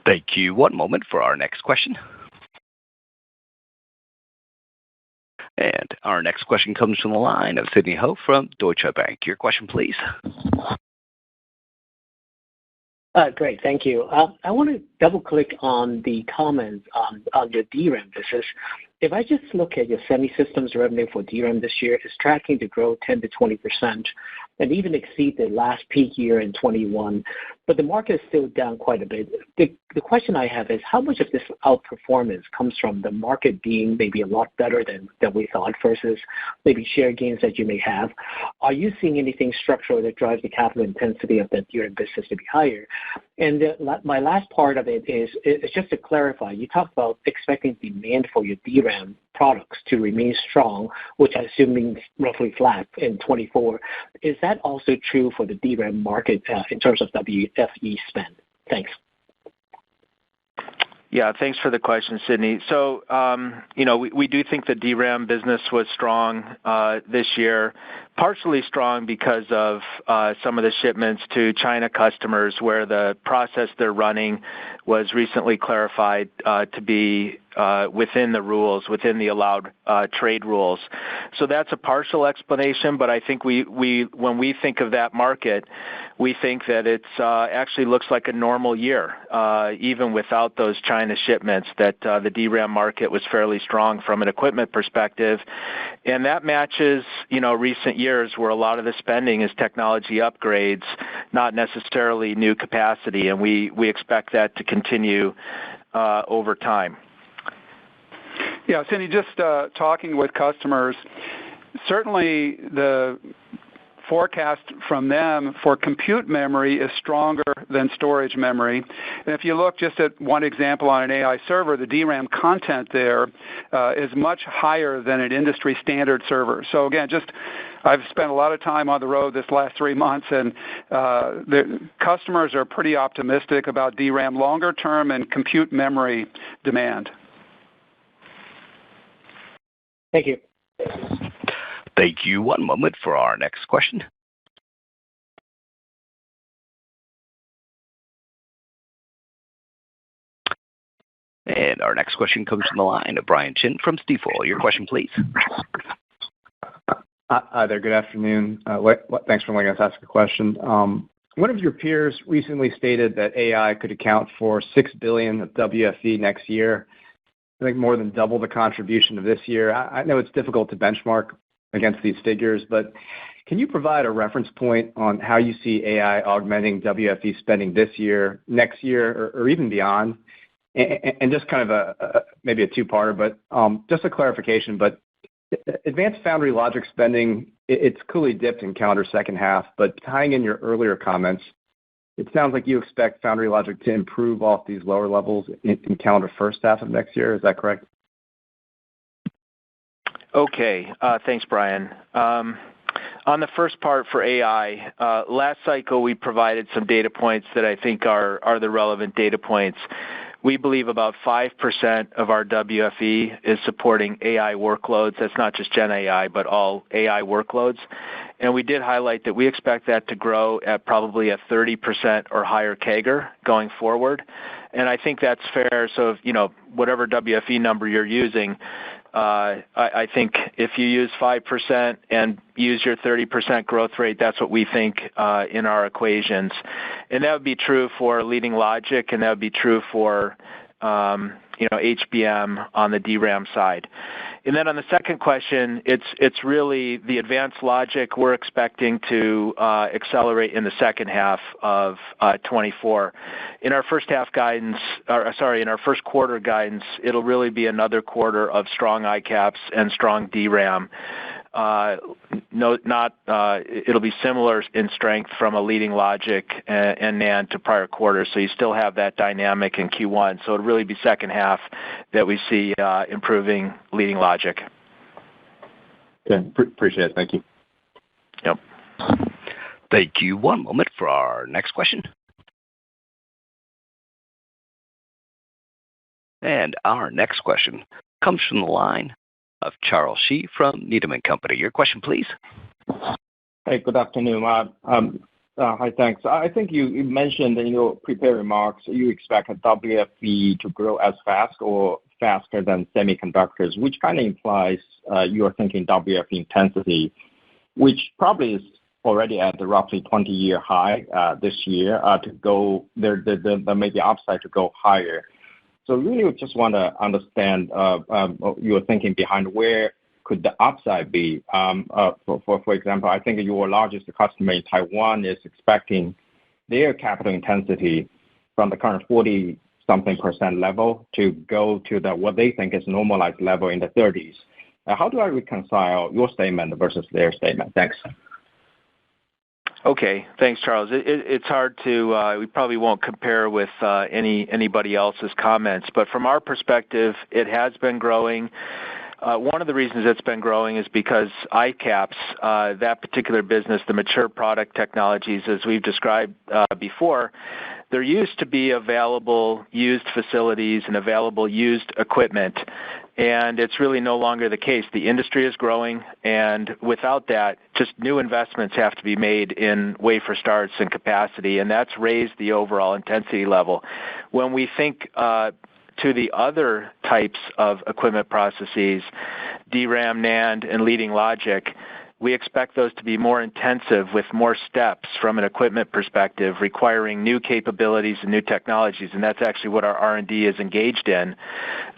Thank you. One moment for our next question. And our next question comes from the line of Sidney Ho from Deutsche Bank. Your question, please. Great, thank you. I want to double-click on the comments on your DRAM business. If I just look at your semi-systems revenue for DRAM this year, it's tracking to grow 10 to 20% and even exceed the last peak year in 21, but the market is still down quite a bit. The question I have is, how much of this outperformance comes from the market being maybe a lot better than we thought versus maybe share gains that you may have? Are you seeing anything structural that drives the capital intensity of that DRAM business to be higher? And my last part of it is just to clarify, you talked about expecting demand for your DRAM products to remain strong, which I assume means roughly flat in 24. Is that also true for the DRAM market in terms of WFE spend? Thanks. Yeah, thanks for the question, Sidney. So, we do think the DRAM business was strong this year, partially strong because of some of the shipments to China customers where the process they're running was recently clarified to be within the rules, within the allowed trade rules. So that's a partial explanation, but I think when we think of that market, we think that it's actually looks like a normal year, even without those China shipments, that the DRAM market was fairly strong from an equipment perspective. And that matches, recent years where a lot of the spending is technology upgrades, not necessarily new capacity, and we expect that to continue over time. Yeah, Cindy, just talking with customers, certainly the forecast from them for compute memory is stronger than storage memory. And if you look just at one example on an AI server, the DRAM content there is much higher than an industry standard server. So again, I've spent a lot of time on the road this last 3 months, and the customers are pretty optimistic about DRAM longer term and compute memory demand. Thank you. Thank you. One moment for our next question. And our next question comes from the line of Brian Chin from Stifel. Your question, please. Hi there. Good afternoon. Thanks for letting us ask a question. One of your peers recently stated that AI could account for $6 billion of WFE next year. I think more than double the contribution of this year. I know it's difficult to benchmark against these figures, but can you provide a reference point on how you see AI augmenting WFE spending this year, next year, or even beyond? And just kind of maybe a two-parter, but just a clarification. But advanced foundry logic spending, it's clearly dipped in calendar second half, but tying in your earlier comments, it sounds like you expect foundry logic to improve off these lower levels in calendar first half of next year. Is that correct? Okay. Thanks, Brian. On the first part for AI, last cycle we provided some data points that I think are the relevant data points. We believe about 5% of our WFE is supporting AI workloads. That's not just Gen AI, but all AI workloads. And we did highlight that we expect that to grow at probably a 30% or higher CAGR going forward. And I think that's fair. So, whatever WFE number you're using, I think if you use 5% and use your 30% growth rate, that's what we think in our equations. And that would be true for leading logic, and that would be true for HBM on the DRAM side. And then on the second question, it's really the advanced logic we're expecting to accelerate in the second half of 24. In our first half guidance, in our first quarter guidance, it'll really be another quarter of strong ICAPS and strong DRAM. It'll be similar in strength from a leading logic and NAND to prior quarters. So you still have that dynamic in Q1. So it'll really be second half that we see improving leading logic. Okay. Appreciate it. Thank you. Yep. Thank you. One moment for our next question. And our next question comes from the line of Charles Shi from Needham & Company. Your question, please. Hey, good afternoon. Hi, thanks. I think you mentioned in your prepared remarks you expect a WFE to grow as fast or faster than semiconductors, which kind of implies you're thinking WFE intensity, which probably is already at the roughly 20-year high this year to go there may be upside to go higher. So really just want to understand your thinking behind where could the upside be. For example, I think your largest customer in Taiwan is expecting their capital intensity from the current 40-something% level to go to what they think is normalized level in the 30s. How do I reconcile your statement versus their statement? Thanks. Okay. Thanks, Charles. It's hard to, we probably won't compare with anybody else's comments, but from our perspective, it has been growing. One of the reasons it's been growing is because ICAPS, that particular business, the mature product technologies, as we've described before, there used to be available used facilities and available used equipment, and it's really no longer the case. The industry is growing, and without that, just new investments have to be made in wafer starts and capacity, and that's raised the overall intensity level. When we think to the other types of equipment processes, DRAM, NAND, and leading logic, we expect those to be more intensive with more steps from an equipment perspective, requiring new capabilities and new technologies, and that's actually what our R&D is engaged in.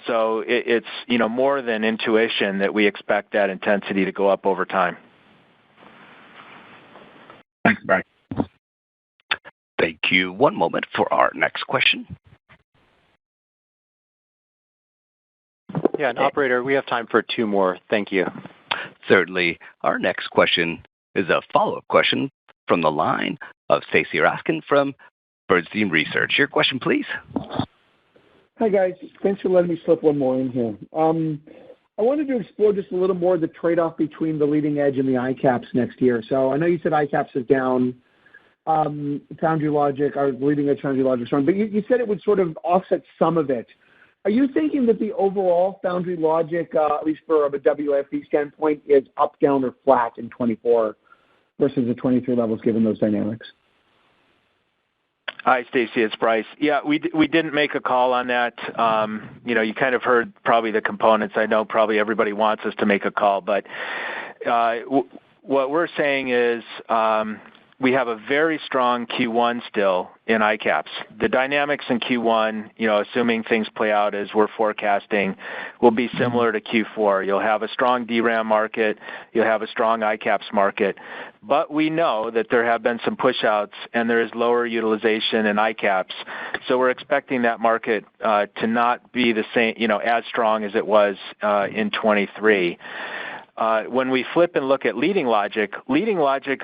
So it's more than intuition that we expect that intensity to go up over time. Thanks, Brian. Thank you. One moment for our next question. Yeah, and operator, we have time for two more. Thank you. Certainly. Our next question is a follow-up question from the line of Stacy Rasgon from Bernstein Research. Your question, please. Hi, guys. Thanks for letting me slip one more in here. I wanted to explore just a little more the trade-off between the leading edge and the ICAPS next year. So I know you said ICAPS is down, foundry logic, or leading edge foundry logic, but you said it would sort of offset some of it. Are you thinking that the overall foundry logic, at least for a WFE standpoint, is up, down, or flat in 24 versus the 23 levels given those dynamics? Hi, Stacy. It's Brice. Yeah, we didn't make a call on that. You kind of heard probably the components. I know probably everybody wants us to make a call, but What we're saying is we have a very strong Q1 still in ICAPS. The dynamics in Q1, assuming things play out as we're forecasting, will be similar to Q4. You'll have a strong DRAM market. You'll have a strong ICAPS market. But we know that there have been some push-outs, and there is lower utilization in ICAPS. So we're expecting that market to not be the same, as strong as it was in 23. When we flip and look at leading logic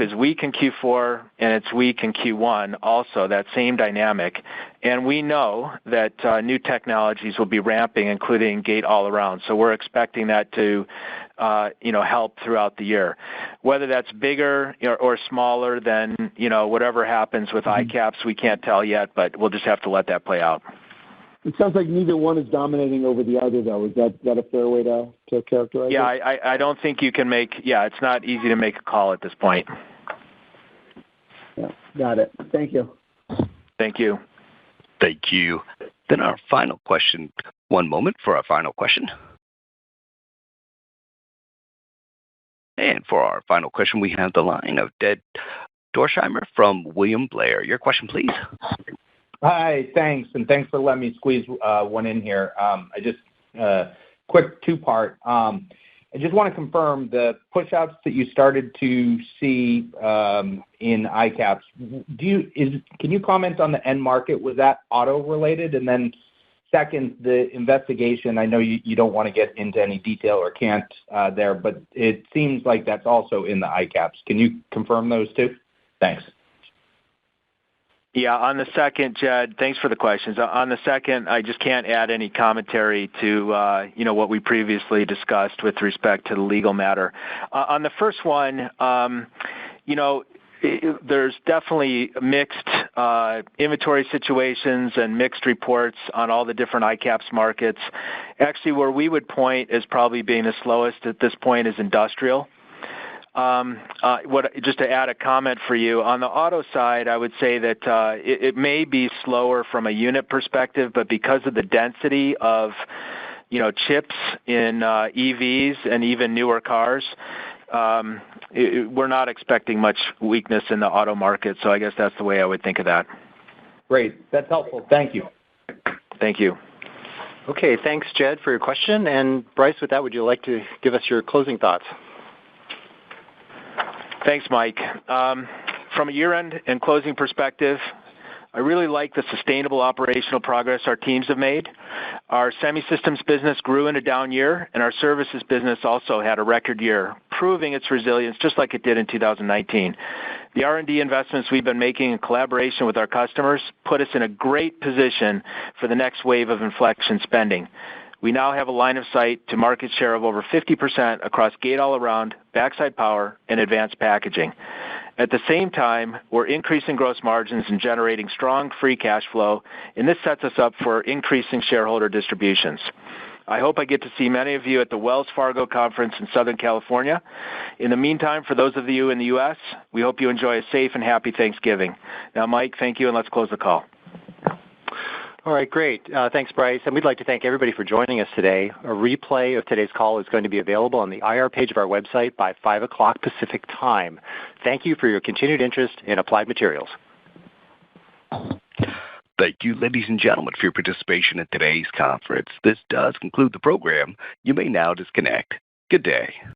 is weak in Q4 and it's weak in Q1 also, that same dynamic. And we know that new technologies will be ramping, including gate-all-around. So we're expecting that to help throughout the year. Whether that's bigger or smaller than, whatever happens with ICAPS, we can't tell yet, but we'll just have to let that play out. It sounds like neither one is dominating over the other, though. Is that a fair way to characterize it? Yeah, I don't think you can it's not easy to make a call at this point. Yeah, got it. Thank you. Thank you. Thank you. Then our final question. One moment for our final question. And for our final question, we have the line of Jed Dorsheimer from William Blair. Your question, please. Hi, thanks, and thanks for letting me squeeze one in here. Quick two-part. I just want to confirm the push-outs that you started to see in ICAPS. Can you comment on the end market? Was that auto-related? And then second, the investigation, I know you don't want to get into any detail or can't there, but it seems like that's also in the ICAPS. Can you confirm those two? Thanks. Yeah, on the second, Jed, thanks for the questions. On the second, I just can't add any commentary to what we previously discussed with respect to the legal matter. On the first one, there's definitely mixed inventory situations and mixed reports on all the different ICAPS markets. Actually, where we would point as probably being the slowest at this point is industrial. Just to add a comment for you, on the auto side, I would say that it may be slower from a unit perspective, but because of the density of chips in EVs and even newer cars, we're not expecting much weakness in the auto market. So I guess that's the way I would think of that. Great. That's helpful. Thank you. Thank you. Okay, thanks, Jed, for your question. And Bryce, with that, would you like to give us your closing thoughts? Thanks, Mike. From a year-end and closing perspective, I really like the sustainable operational progress our teams have made. Our semi-systems business grew in a down year, and our services business also had a record year, proving its resilience just like it did in 2019. The R&D investments we've been making in collaboration with our customers put us in a great position for the next wave of inflection spending. We now have a line of sight to market share of over 50% across gate-all-around, backside power, and advanced packaging. At the same time, we're increasing gross margins and generating strong free cash flow, and this sets us up for increasing shareholder distributions. I hope I get to see many of you at the Wells Fargo conference in Southern California. In the meantime, for those of you in the U.S., we hope you enjoy a safe and happy Thanksgiving. Now, Mike, thank you, and let's close the call. All right, great. Thanks, Bryce. And we'd like to thank everybody for joining us today. A replay of today's call is going to be available on the IR page of our website by 5 o'clock Pacific time. Thank you for your continued interest in Applied Materials. Thank you, ladies and gentlemen, for your participation in today's conference. This does conclude the program. You may now disconnect. Good day.